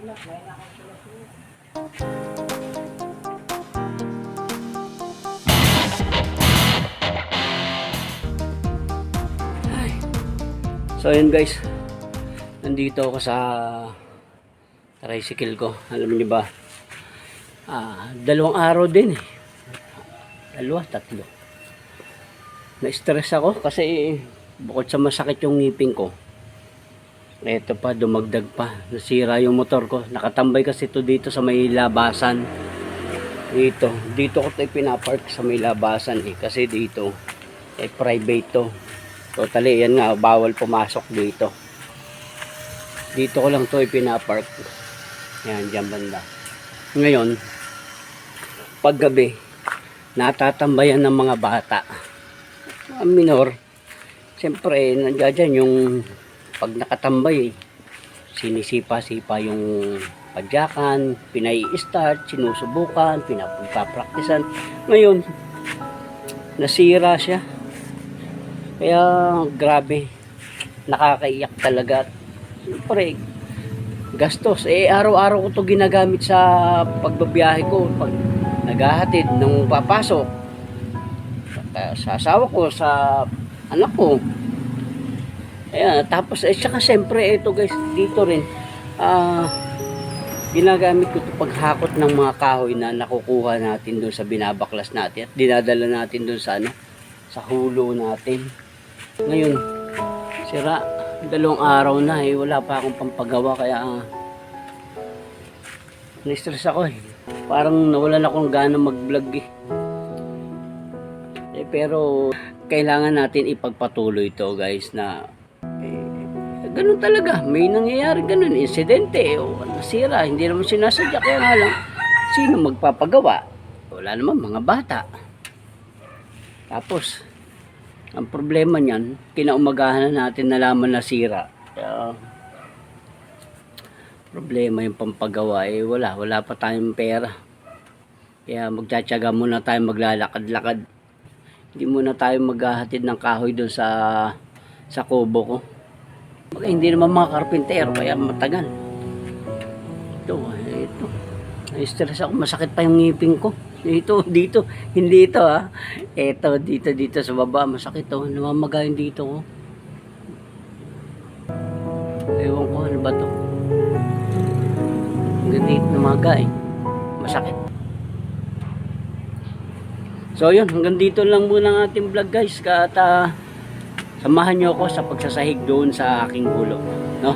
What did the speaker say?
Ay. So yun guys, nandito ako sa tricycle ko. Alam niyo ba, 2 araw din eh. 2, 3. Na-stress ako kasi bukod sa masakit yung ngipin ko, eto pa, dumagdag pa. Nasira yung motor ko. Nakatambay kasi ito dito sa may labasan. Dito ko ito pinapark sa may labasan eh. Kasi dito, private to. Totally, yan nga, bawal pumasok dito. Dito ko lang ito pinapark. Yan, dyan banda. Ngayon, paggabi, natatambayan ng mga bata. Mga minor, siyempre, nandiyan yung pag nakatambay, sinisipa-sipa yung padyakan, pinai-start, sinusubukan, pinapagpapraktisan. Ngayon, nasira siya. Kaya, grabe, nakakaiyak talaga. Siyempre, gastos. Araw-araw ko to ginagamit sa pagbabiyahe ko. Pag naghahatid nung papasok, sa asawa ko, sa anak ko. Ayan, tapos saka siyempre ito guys, dito rin ginagamit ko ito paghakot ng mga kahoy na nakukuha natin doon sa binabaklas natin at dinadala natin doon sa sa hulo natin. Ngayon, sira, 2 araw na eh, wala pa akong pampagawa kaya na-stress ako eh. Parang nawalan akong gana mag-vlog eh. Pero kailangan natin ipagpatuloy ito guys na ganun talaga, may nangyayari ganun, insidente o nasira, hindi naman sinasadya, kaya nga lang sino magpapagawa? Wala naman, mga bata. Tapos ang problema niyan, kinaumagahan na natin nalaman nasira. Kaya problema yung pampagawa eh, wala pa tayong pera. Kaya magtsatsaga muna tayo, maglalakad-lakad. Hindi muna tayo maghahatid ng kahoy doon sa kubo ko. Hindi naman mga karpintero kaya matagal. Ito. Na-stress ako, masakit pa yung ngipin ko. Dito, hindi ito ha. Ito, dito sa baba, masakit to. Namamagayin dito ko. Ewan ko, ano ba to? Hanggang dito namagay. Masakit. So yun, hanggang dito lang muna ang ating vlog guys. At samahan nyo ako sa pagsasahig doon sa aking ulo. No?